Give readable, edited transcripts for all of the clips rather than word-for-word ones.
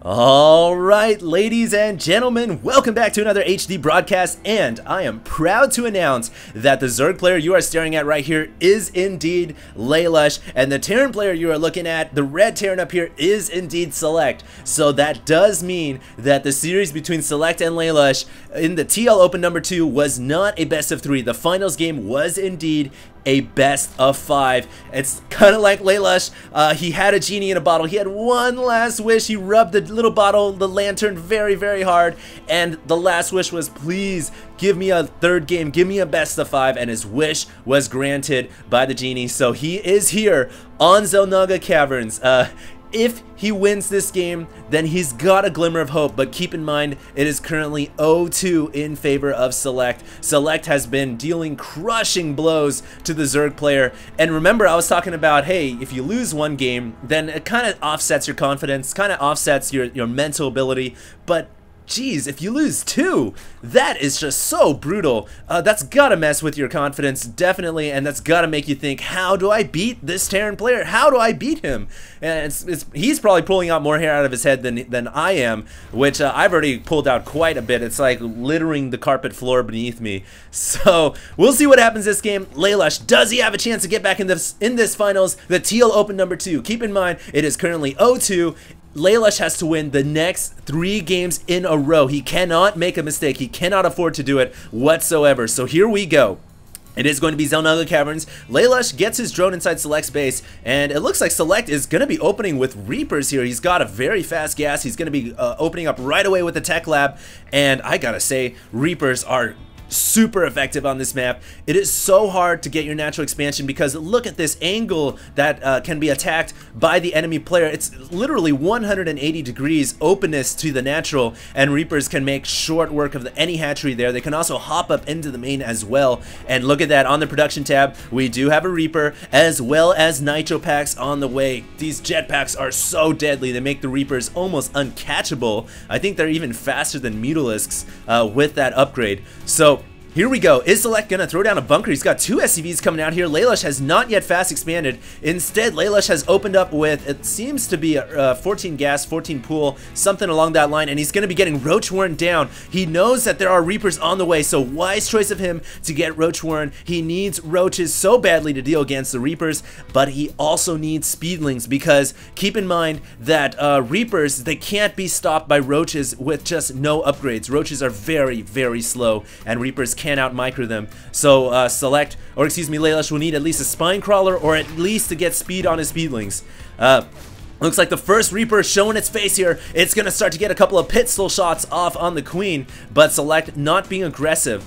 Alright, ladies and gentlemen, welcome back to another HD broadcast, and I am proud to announce that the Zerg player you are staring at right here is indeed Lalush, and the Terran player you are looking at, the red Terran up here, is indeed Select. So that does mean that the series between Select and Lalush in the TL Open number 2 was not a best of 3. The finals game was indeed a best of 5. It's kind of like Lalush. He had a genie in a bottle. He had one last wish. He rubbed the little bottle, the lantern, very, very hard, and the last wish was, please give me a third game, give me a best of 5, and his wish was granted by the genie. So he is here on Xel'Naga Caverns. If he wins this game, then he's got a glimmer of hope, but keep in mind, it is currently 0-2 in favor of Select. Select has been dealing crushing blows to the Zerg player, and remember, I was talking about, hey, if you lose one game, then it kind of offsets your confidence, kind of offsets your mental ability, but geez, if you lose 2, that is just so brutal. That's gotta mess with your confidence, definitely, and that's gotta make you think, how do I beat this Terran player? How do I beat him? And he's probably pulling out more hair out of his head than I am, which I've already pulled out quite a bit. It's like littering the carpet floor beneath me. So we'll see what happens this game. Lalush, does he have a chance to get back in this finals? The TL Open number 2. Keep in mind, it is currently 0-2. Lalush has to win the next 3 games in a row. He cannot make a mistake. He cannot afford to do it whatsoever. So here we go. It is going to be Xel'Naga Caverns. Lalush gets his drone inside Select's base, and it looks like Select is going to be opening with Reapers here. He's got a very fast gas. He's going to be opening up right away with the Tech Lab, and I gotta say, Reapers are super effective on this map. It is so hard to get your natural expansion because look at this angle that can be attacked by the enemy player. It's literally 180 degrees openness to the natural, and Reapers can make short work of any hatchery there. They can also hop up into the main as well, and look at that. On the production tab, we do have a Reaper as well as Nitro packs on the way. These jetpacks are so deadly. They make the Reapers almost uncatchable. I think they're even faster than Mutalisks with that upgrade. So here we go. Is Select gonna throw down a bunker? He's got 2 SCVs coming out here. Lalush has not yet fast expanded. Instead, Lalush has opened up with, it seems to be a 14 gas, 14 pool, something along that line, and he's gonna be getting Roach Warren down. He knows that there are Reapers on the way, so wise choice of him to get Roach Warren. He needs Roaches so badly to deal against the Reapers, but he also needs Speedlings, because keep in mind that Reapers, they can't be stopped by Roaches with just no upgrades. Roaches are very, very slow, and Reapers can't out-micro them. So Select, or excuse me, Lalush will need at least a Spine Crawler, or at least to get speed on his Speedlings. Looks like the first Reaper showing its face here. It's going to start to get a couple of pistol shots off on the Queen, but Select not being aggressive.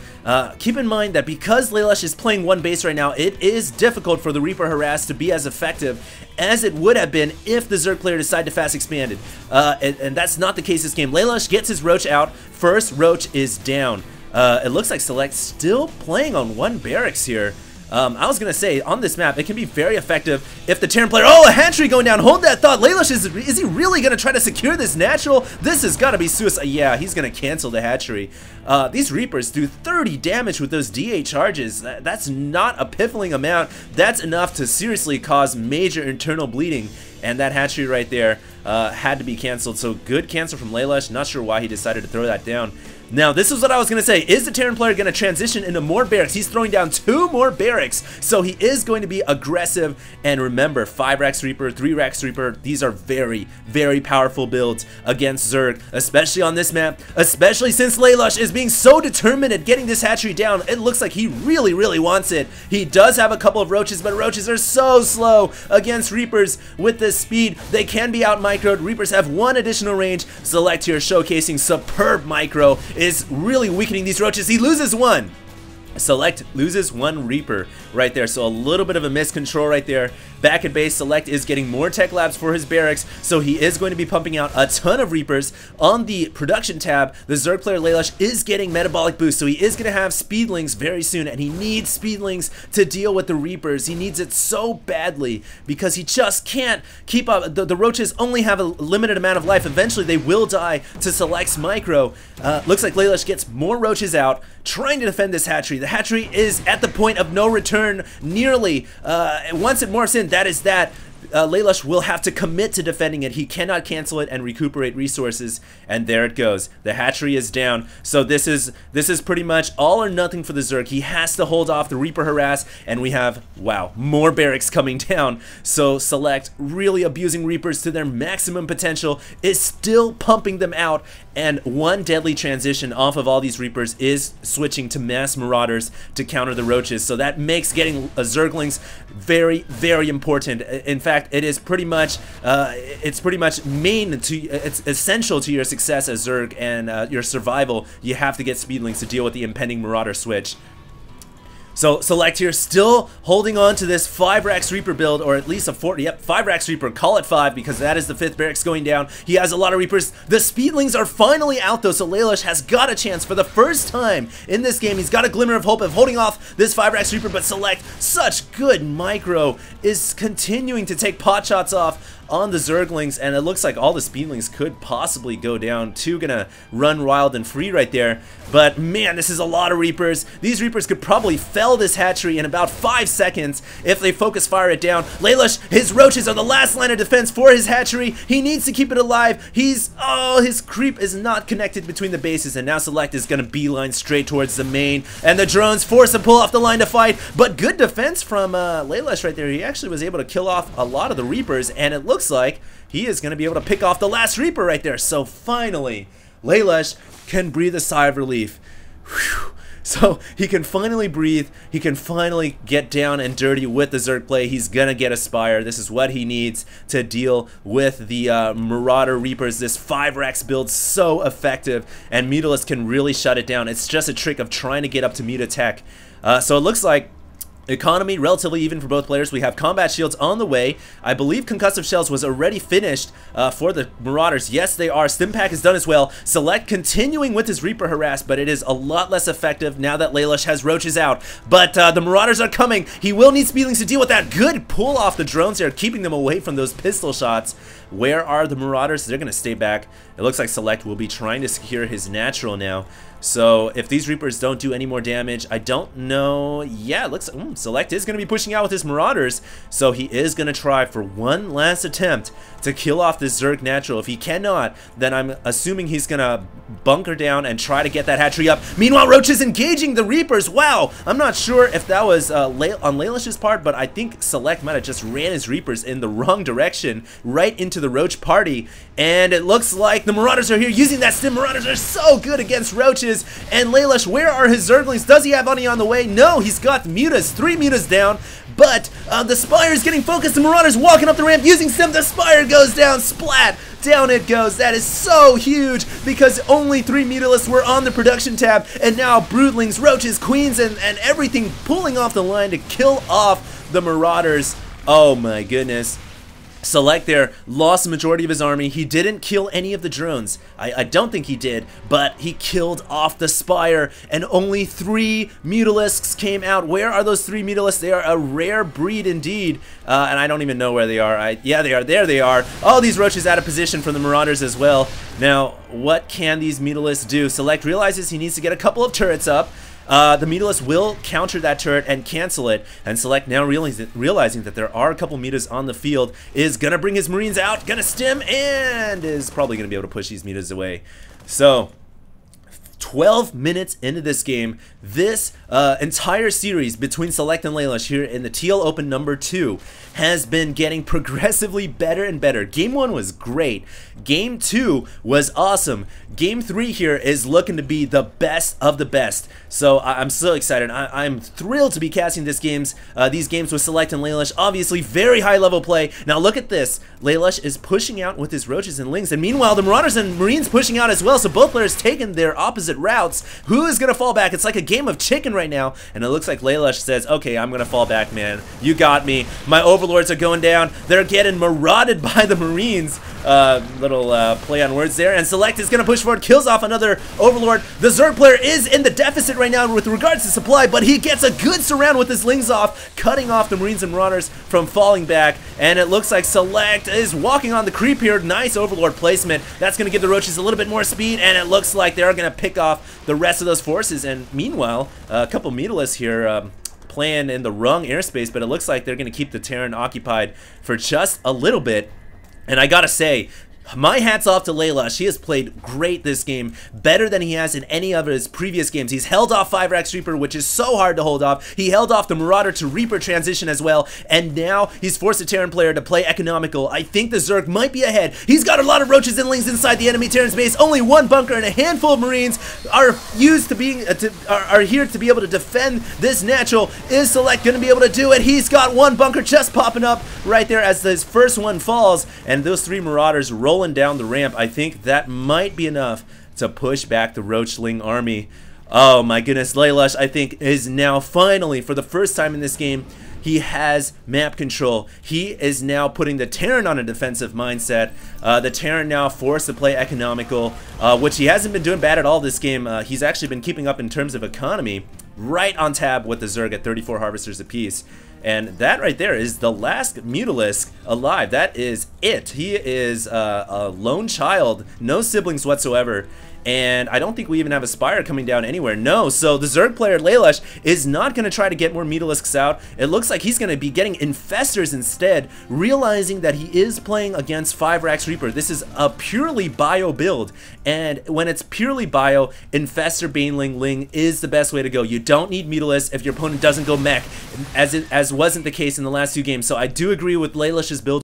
Keep in mind that because Lalush is playing one base right now, it is difficult for the Reaper Harass to be as effective as it would have been if the Zerg player decided to fast expanded. And that's not the case this game. Lalush gets his Roach out. First Roach is down. It looks like Select still playing on 1 barracks here. I was gonna say, on this map, it can be very effective if the Terran player, oh, a hatchery going down, hold that thought. Lalush, is he really gonna try to secure this natural? This has gotta be suicide. Yeah, he's gonna cancel the hatchery. These Reapers do 30 damage with those DA charges. That's not a piffling amount. That's enough to seriously cause major internal bleeding, and that hatchery right there had to be canceled. So good cancel from Lalush. Not sure why he decided to throw that down. Now, this is what I was going to say. Is the Terran player going to transition into more barracks? He's throwing down 2 more barracks, so he is going to be aggressive. And remember, 5 Rex Reaper, 3 Rex Reaper, these are very, very powerful builds against Zerg, especially on this map, especially since Lalush is being so determined at getting this hatchery down. It looks like he really, really wants it. He does have a couple of Roaches, but Roaches are so slow against Reapers with this speed. They can be out-microed. Reapers have 1 additional range. Select here showcasing superb micro. Is really weakening these Roaches. He loses 1. Select loses 1 Reaper right there, so a little bit of a miscontrol right there. Back at base, Select is getting more Tech Labs for his barracks, so he is going to be pumping out a ton of Reapers. On the production tab, the Zerg player Lalush is getting metabolic boost, so he is going to have Speedlings very soon, and he needs Speedlings to deal with the Reapers. He needs it so badly because he just can't keep up. The Roaches only have a limited amount of life. Eventually, they will die to Select's micro. Looks like Lalush gets more Roaches out, trying to defend this hatchery. The hatchery is at the point of no return, nearly. Once it morphs in, that is that. Lalush will have to commit to defending it. He cannot cancel it and recuperate resources, and there it goes. The hatchery is down, so this is pretty much all or nothing for the Zerg. He has to hold off the Reaper harass, and we have, wow, more barracks coming down. So Select, really abusing Reapers to their maximum potential, is still pumping them out, and one deadly transition off of all these Reapers is switching to mass Marauders to counter the Roaches. So that makes getting Zerglings very, very important. In fact, it's pretty much it's essential to your success as Zerg and your survival. You have to get Speedlings to deal with the impending Marauder switch. So Select here still holding on to this 5-Rax Reaper build, or at least a 5-Rax Reaper, call it 5 because that is the 5th barracks going down. He has a lot of Reapers. The Speedlings are finally out though, so Lalush has got a chance for the first time in this game. He's got a glimmer of hope of holding off this 5-Rax Reaper, but Select, such good micro, is continuing to take pot shots off on the Zerglings, and it looks like all the Speedlings could possibly go down. 2 gonna run wild and free right there, but man, this is a lot of Reapers. These Reapers could probably fell this hatchery in about 5 seconds if they focus fire it down. Lalush, his Roaches are the last line of defense for his hatchery. He needs to keep it alive. His creep is not connected between the bases, and now Select is gonna beeline straight towards the main, and the drones force to pull off the line to fight, but good defense from Lalush right there. He actually was able to kill off a lot of the Reapers, and it looks like he is going to be able to pick off the last Reaper right there. So finally, Lalush can breathe a sigh of relief. Whew. So he can finally breathe. He can finally get down and dirty with the Zerg play. He's going to get a Spire. This is what he needs to deal with the Marauder Reapers. This 5-Rax build so effective, and Mutalisk can really shut it down. It's just a trick of trying to get up to Mutatech. So it looks like economy relatively even for both players. We have combat shields on the way. I believe concussive shells was already finished for the Marauders. Yes, they are. Stimpak is done as well. Select continuing with his Reaper harass, but it is a lot less effective now that Lalush has Roaches out. But the Marauders are coming. He will need Speedlings to deal with that. Good pull off the drones there, keeping them away from those pistol shots. Where are the Marauders? They're going to stay back. It looks like Select will be trying to secure his natural now. So if these Reapers don't do any more damage, I don't know. Yeah, it looks Select is going to be pushing out with his Marauders, so he is going to try for one last attempt to kill off this Zerg natural. If he cannot, then I'm assuming he's going to bunker down and try to get that hatchery up. Meanwhile, Roach is engaging the Reapers. Wow, I'm not sure if that was on Lalush's part, but I think Select might have just ran his Reapers in the wrong direction, right into the Roach party, and it looks like the Marauders are here using that stim. Marauders are so good against Roaches. And Lalush, where are his Zerglings? Does he have any on the way? No, he's got Mutas, 3 Mutas down, but the Spire is getting focused. The Marauders walking up the ramp using Stim. The Spire goes down, splat, down it goes. That is so huge because only 3 Mutalisks were on the production tab, and now Broodlings, Roaches, Queens, and everything pulling off the line to kill off the Marauders. Oh my goodness. Select there lost the majority of his army. He didn't kill any of the drones. I don't think he did, but he killed off the Spire, and only 3 Mutalisks came out. Where are those 3 Mutalisks? They are a rare breed indeed, and I don't even know where they are. Yeah, they are. There they are. All these Roaches out of position from the Marauders as well. Now, what can these Mutalisks do? Select realizes he needs to get a couple of turrets up. The Mutalisk will counter that turret and cancel it, and Select now realizing that there are a couple Mutas on the field is gonna bring his Marines out, gonna stim, and is probably gonna be able to push these Mutas away. So 12 minutes into this game, this entire series between Select and Lalush here in the TL Open number 2 has been getting progressively better and better. Game 1 was great. Game 2 was awesome. Game 3 here is looking to be the best of the best. So I'm so excited. I'm thrilled to be casting these games with Select and Lalush. Obviously, very high level play. Now look at this. Lalush is pushing out with his Roaches and Lings, and meanwhile the Marauders and Marines pushing out as well. So both players taking their opposite routes. Who is gonna fall back? It's like a game of chicken right now, and it looks like Lalush says, okay, I'm gonna fall back, man. You got me. My Overlords are going down. They're getting marauded by the Marines. Little play on words there, and Select is gonna push forward, kills off another Overlord. The Zerg player is in the deficit right now with regards to supply, but he gets a good surround with his Lings off, cutting off the Marines and Marauders from falling back, and it looks like Select is walking on the creep here. Nice Overlord placement. That's gonna give the Roaches a little bit more speed, and it looks like they're gonna pick off the rest of those forces, and meanwhile, a couple Mutalisks here playing in the wrong airspace, but it looks like they're going to keep the Terran occupied for just a little bit. And I gotta say, my hat's off to Lalush. He has played great this game, better than he has in any of his previous games. He's held off 5-Rax Reaper, which is so hard to hold off. He held off the Marauder to Reaper transition as well, and now he's forced a Terran player to play economical. I think the Zerg might be ahead. He's got a lot of roaches and lings inside the enemy Terran's base. Only one bunker and a handful of Marines are used to being are here to be able to defend this natural. Is Select going to be able to do it? He's got one bunker just popping up right there as his first one falls, and those 3 Marauders rolling down the ramp. I think that might be enough to push back the Roachling army. Oh my goodness, Lalush, I think, is now finally, for the first time in this game, he has map control. He is now putting the Terran on a defensive mindset. The Terran now forced to play economical, which he hasn't been doing bad at all this game. He's actually been keeping up in terms of economy, right on tab with the Zerg at 34 harvesters apiece. And that right there is the last Mutalisk alive. That is it. He is a lone child, no siblings whatsoever. And I don't think we even have a Spire coming down anywhere. No, so the Zerg player, Lalush, is not going to try to get more Mutalisks out. It looks like he's going to be getting Infestors instead, realizing that he is playing against 5-Rax Reaper. This is a purely bio build, and when it's purely bio, Infestor, Baneling, Ling is the best way to go. You don't need Mutalisk if your opponent doesn't go mech, as wasn't the case in the last 2 games. So I do agree with Lalush's build.